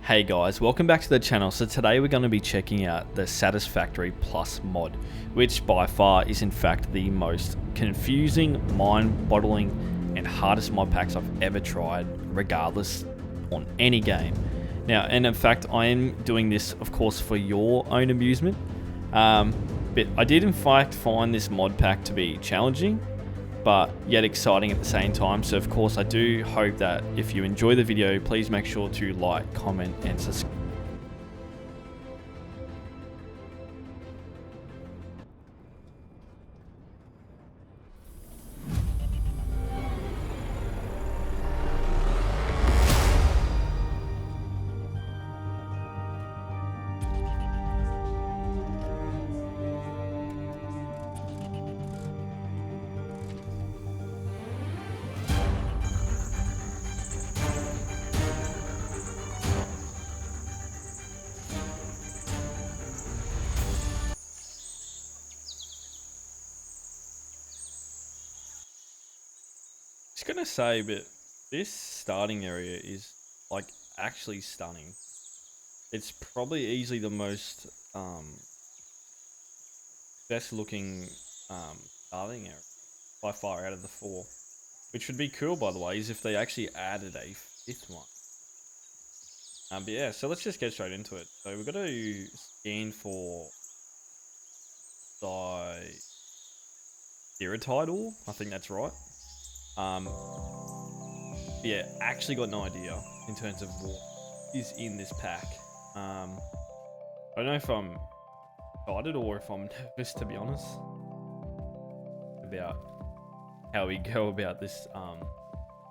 Hey guys, welcome back to the channel. So today we're going to be checking out the Satisfactory Plus mod, which by far is in fact the most confusing, mind-boggling and hardest mod packs I've ever tried, regardless on any game. Now, and in fact I am doing this of course for your own amusement, but I did in fact find this mod pack to be challenging but yet exciting at the same time. So of course I do hope that if you enjoy the video, please make sure to like, comment and subscribe. I was gonna say, but this starting area is like actually stunning. It's probably easily the most best looking starting area by far out of the four, which would be cool by the way, is if they actually added a fifth one. But yeah, so let's just get straight into it. So we've got to scan for Diratide ore, I think that's right. Yeah, actually got no idea in terms of what is in this pack. I don't know if I'm excited or if I'm nervous, to be honest, about how we go about this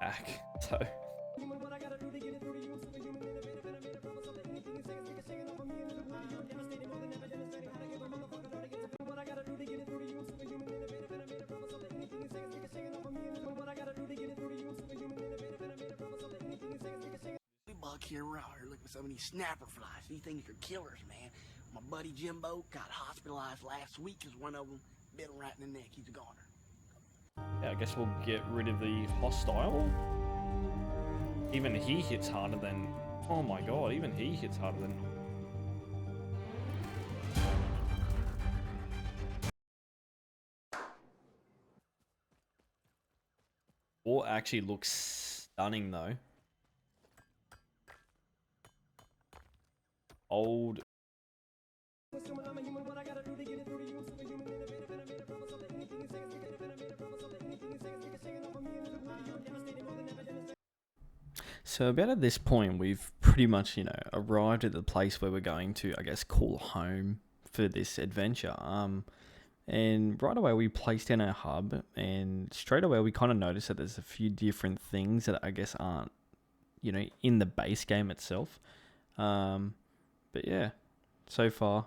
pack. So here around here looking at some of these snapper flies. These things are killers, man. My buddy Jimbo got hospitalized last week because one of them bit him right in the neck. He's a goner. yeah, I guess we'll get rid of the hostile. Even he hits harder than, oh my god, even he hits harder than. Or actually looks stunning though. Old. So about at this point, we've pretty much, arrived at the place where we're going to, I guess, call home for this adventure. And right away we placed in our hub, and straight away we kind of noticed that there's a few different things that I guess aren't, in the base game itself. But yeah, so far,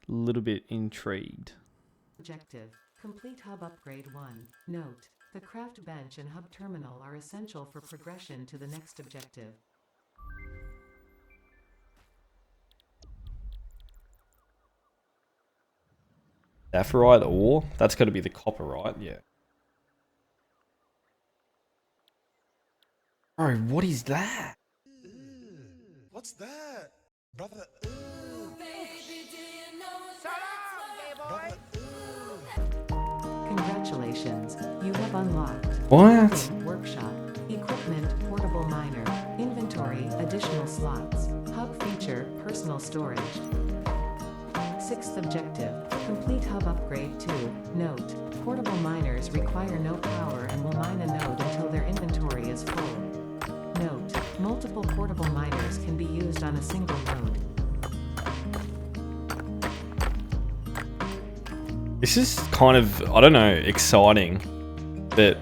a little bit intrigued. Objective: complete hub upgrade 1. Note: the craft bench and hub terminal are essential for progression to the next objective. Saphirite ore? That's got to be the copper, right? Yeah. Bro, what is that? What's that? Brother, Baby, do you know shut up, gay boy. Congratulations, you have unlocked What? Workshop, Equipment, Portable Miner, Inventory, Additional Slots, Hub Feature, Personal Storage. 6th objective: complete hub upgrade 2. Note: portable miners require no power and will mine a node until their inventory is full. Note: multiple portable miners can be used on a single node. This is kind of, I don't know, exciting, but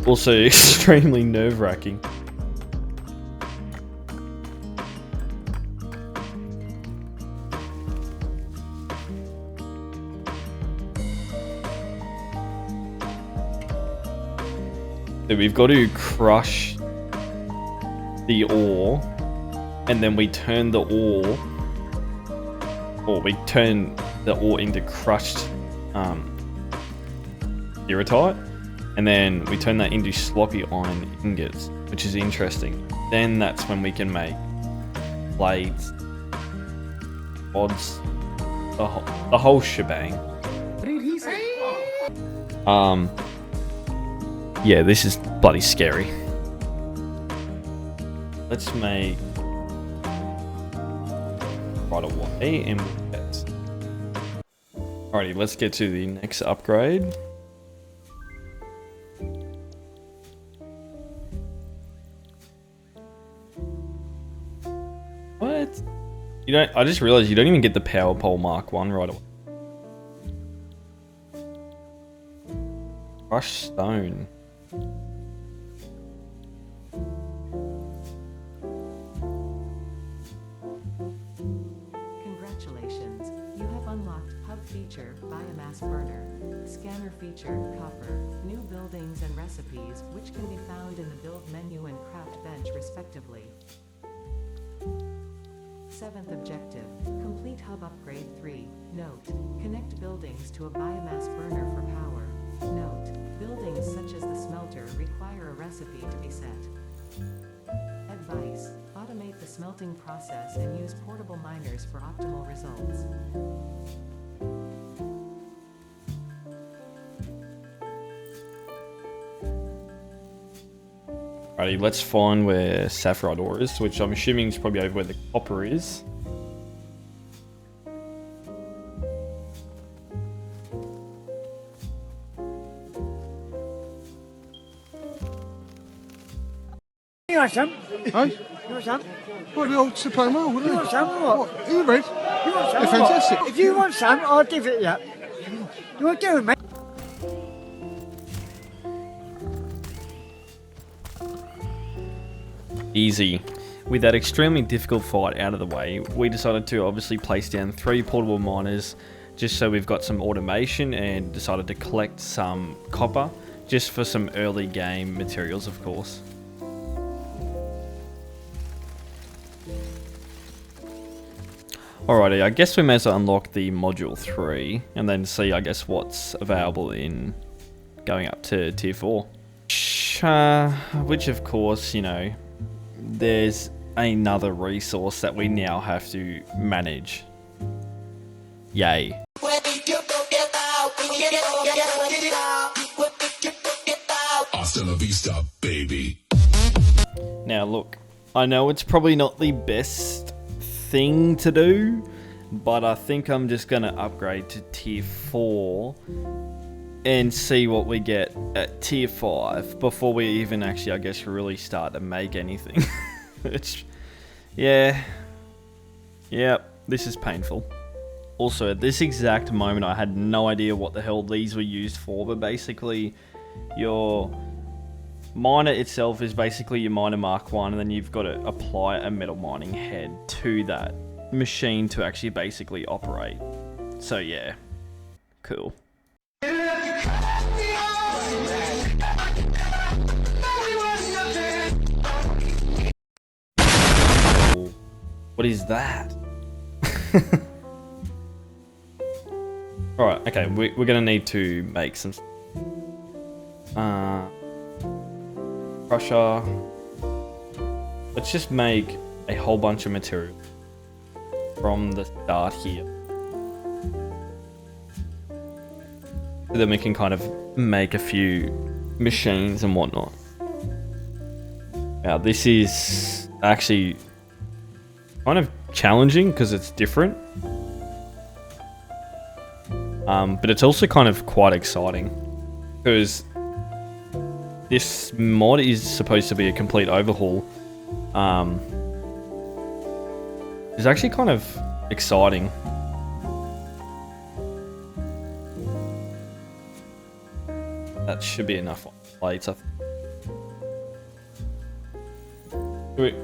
also extremely nerve-wracking. So we've got to crush the ore, and then we turn the ore, or we turn the ore into crushed Diratite, and then we turn that into sloppy iron ingots, which is interesting. Then that's when we can make blades, odds, the whole shebang. What did he say? Yeah, this is bloody scary. Let's make right away and get. Alrighty, let's get to the next upgrade. What? You don't. I just realized you don't even get the power pole Mark 1 right away. Crushed stone. Congratulations, you have unlocked Hub feature, Biomass Burner, Scanner feature, Copper, New Buildings and Recipes, which can be found in the Build menu and Craft bench respectively. 7th objective, complete Hub Upgrade 3. Note, connect buildings to a biomass burner for power. Note, buildings such as the smelter require a recipe to be set. Advice, automate the smelting process and use portable miners for optimal results. Alrighty, let's find where sapphire ore is, which I'm assuming is probably over where the copper is. You want some? Hey, You want some? what the old Supremo, wouldn't You it? want some or what? What? You read? You want some? They're or what? fantastic. If you want some, I'll give it you. You want to do it, mate? Easy. With that extremely difficult fight out of the way, we decided to obviously place down 3 portable miners just so we've got some automation, and decided to collect some copper just for some early game materials, of course. Alrighty, I guess we may as well unlock the module 3 and then see, I guess, what's available in going up to tier 4. Which of course, you know, there's another resource that we now have to manage. Yay. Hasta la vista, baby. Now look, I know it's probably not the best thing to do, but I think I'm just going to upgrade to tier 4 and see what we get at tier 5 before we even actually, I guess, really start to make anything. It's, yeah, this is painful. Also, at this exact moment, I had no idea what the hell these were used for, but basically, your miner itself is basically your miner Mark 1, and then you've got to apply a metal mining head to that machine to actually basically operate. So yeah, cool. What is that? Alright, okay, we're gonna need to make some crusher. Let's just make a whole bunch of material from the start here. So then we can kind of make a few machines and whatnot. Now this is actually kind of challenging because it's different. But it's also kind of quite exciting because this mod is supposed to be a complete overhaul. It's actually kind of exciting. That should be enough plates. We're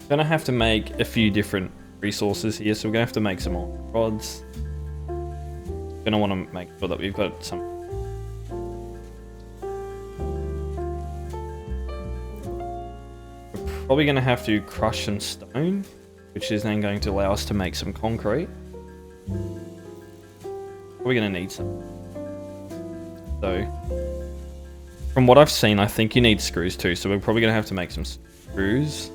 gonna have to make a few different resources here, so we're gonna have to make some more rods. Gonna want to make sure that we've got some. We're probably gonna have to crush some stone, which is then going to allow us to make some concrete. We're gonna need some. So, from what I've seen, I think you need screws too, so we're probably gonna have to make some screws.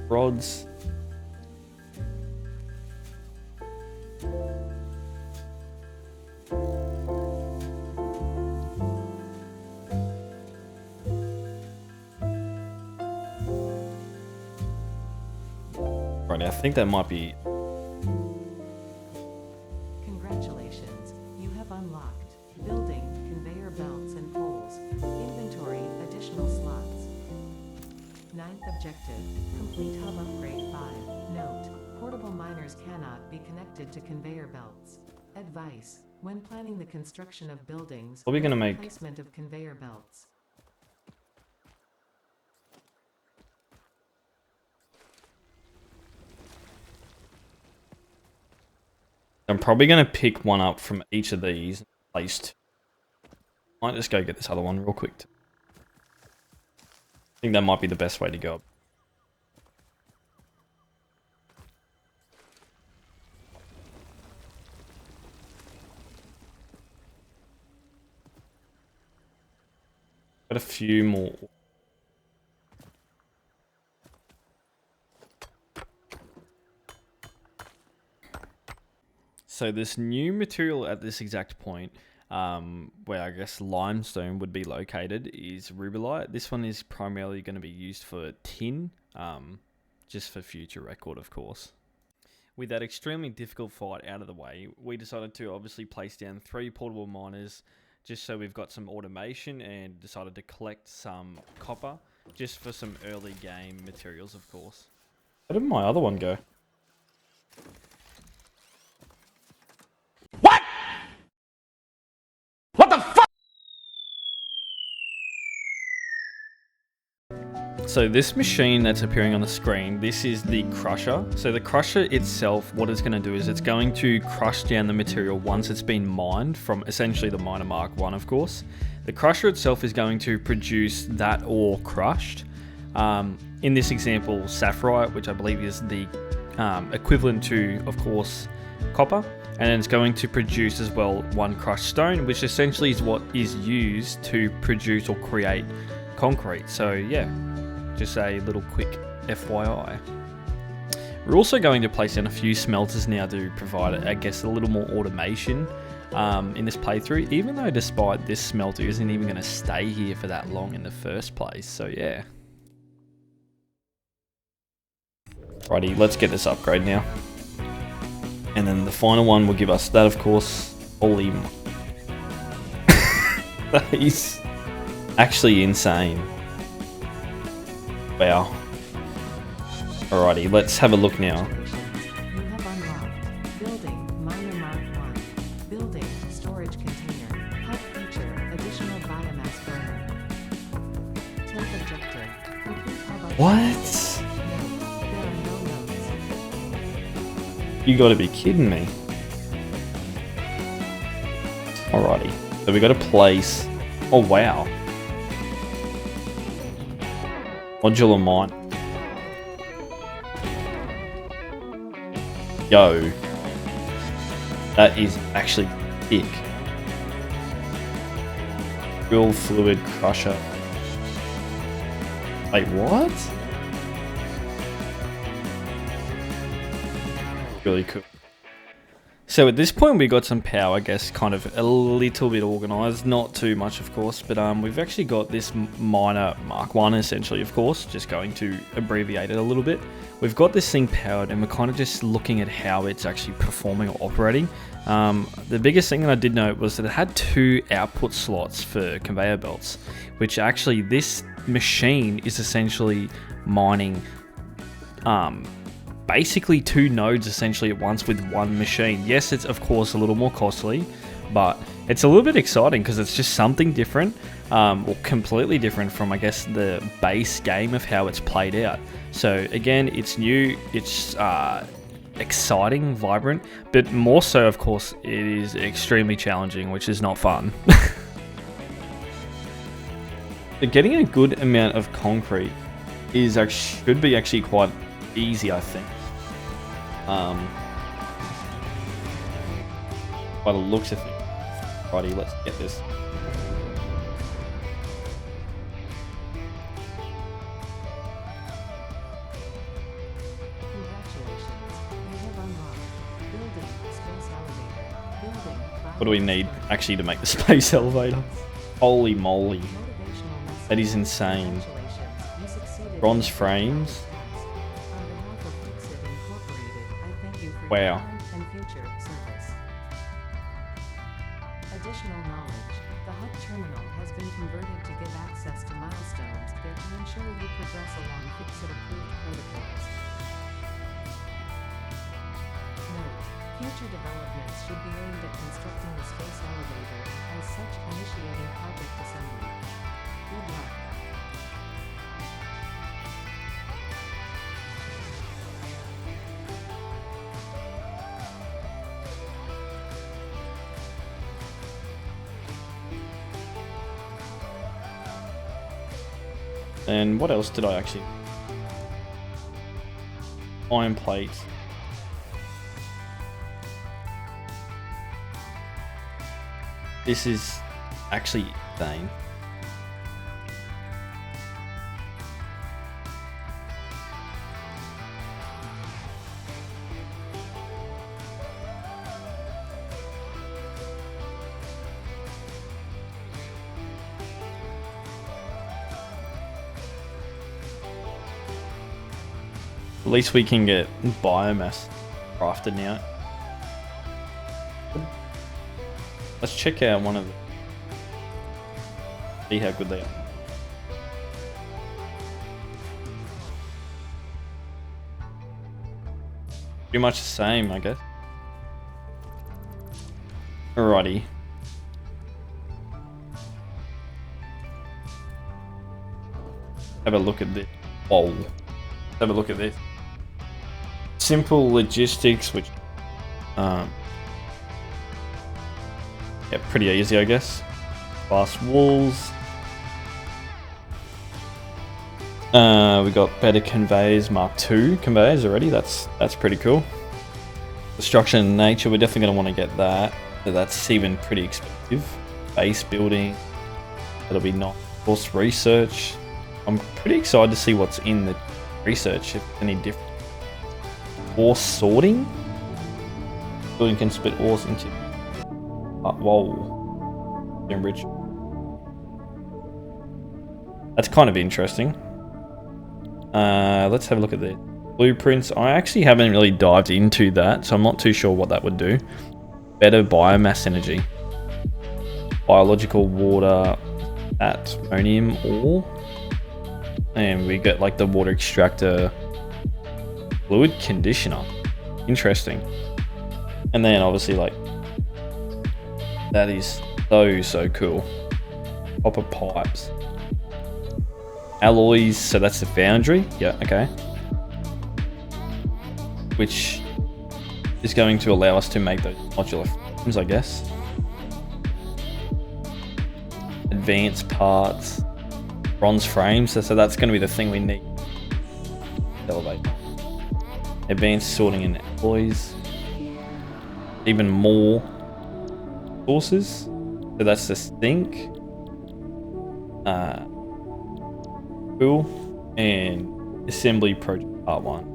rods. Right, I think that might be. Congratulations, you have unlocked building, conveyor belts and poles, inventory, additional slots. 9th objective, complete hub upgrade 5. Note, portable miners cannot be connected to conveyor belts. Advice, when planning the construction of buildings, What are we gonna or make? placement of conveyor belts. I'm probably going to pick one up from each of these. Placed. Might just go get this other one real quick. I think that might be the best way to go. Got a few more. So this new material at this exact point, where I guess limestone would be located, is rubellite. This one is primarily going to be used for tin, just for future record, of course. With that extremely difficult fight out of the way, we decided to obviously place down 3 portable miners, just so we've got some automation, and decided to collect some copper, just for some early game materials, of course. Where did my other one go? So this machine that's appearing on the screen, this is the crusher. So the crusher itself, what it's going to do is it's going to crush down the material once it's been mined from essentially the miner Mark 1, of course. The crusher itself is going to produce that ore crushed. In this example, sapphirite, which I believe is the equivalent to, of course, copper. And then it's going to produce as well 1 crushed stone, which essentially is what is used to produce or create concrete. So yeah. Just a little quick FYI. We're also going to place in a few smelters now to provide, I guess, a little more automation in this playthrough, even though despite this smelter isn't even going to stay here for that long in the first place, so yeah. Righty, let's get this upgrade now. And then the final one will give us that, of course. Holy... that is actually insane. Wow. Alrighty, let's have a look now. You have unlocked building, miner Mark 1, building, storage container, hub feature, additional biomass burner. 10th objective, complete hub upgrade. What? No, there are no notes. You gotta be kidding me. Alrighty, so we got a place. Oh wow. Modular mine. Yo. That is actually thick. Real fluid crusher. Wait, what? Really cool. So at this point we got some power, I guess, kind of a little bit organised, not too much of course, but we've actually got this miner Mark 1 essentially, of course, just going to abbreviate it a little bit. We've got this thing powered and we're kind of just looking at how it's actually performing or operating. The biggest thing that I did note was that it had 2 output slots for conveyor belts, which actually this machine is essentially mining basically 2 nodes essentially at once with 1 machine. Yes, it's of course a little more costly, but it's a little bit exciting because it's just something different, or completely different from, I guess, the base game of how it's played out. So again, it's new, it's exciting, vibrant, but more so, of course, it is extremely challenging, which is not fun. But getting a good amount of concrete is should be actually quite easy, I think. By the looks of things. Righty, let's get this. What do we need actually to make the space elevator? Holy moly. That is insane. Bronze frames. Wow. Additional knowledge. The hub terminal has been converted to give access to milestones there to ensure you progress along Fixit-approved protocols. Note: future developments should be aimed at constructing the space elevator, as such initiating project assembly. Good luck. And what else did I actually... Iron plates. This is actually insane. At least we can get biomass crafted now. Let's check out one of them. See how good they are. Pretty much the same, I guess. Alrighty. Have a look at this. Whoa. Have a look at this. Simple logistics, which yeah, pretty easy, I guess. Glass walls. We got better conveyors, Mark II conveyors already. That's pretty cool. Destruction in nature, we're definitely going to want to get that. But that's even pretty expensive. Base building, that'll be not. Force research. I'm pretty excited to see what's in the research, if any different. Ore sorting. Building can split ores into. Whoa. Enrich. That's kind of interesting. Let's have a look at the blueprints. I actually haven't really dived into that, so I'm not too sure what that would do. Better biomass energy. Biological water at ammonium ore. And we get like the water extractor. Fluid conditioner. Interesting. And then obviously like that is so cool. Copper pipes. Alloys, so that's the foundry. Yeah, okay. Which is going to allow us to make those modular frames, I guess. Advanced parts. Bronze frames, so that's going to be the thing we need. Elevator. Advanced sorting and alloys. Even more sources. So that's the sink. Cool. And assembly project part 1.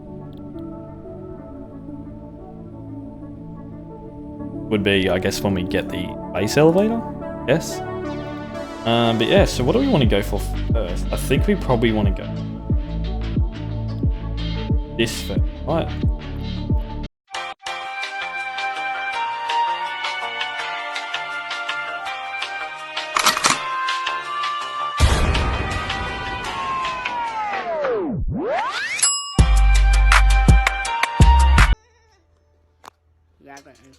Would be, I guess, when we get the base elevator. Yes. But yeah, so what do we want to go for first? I think we probably want to go this first, right? Yeah, I think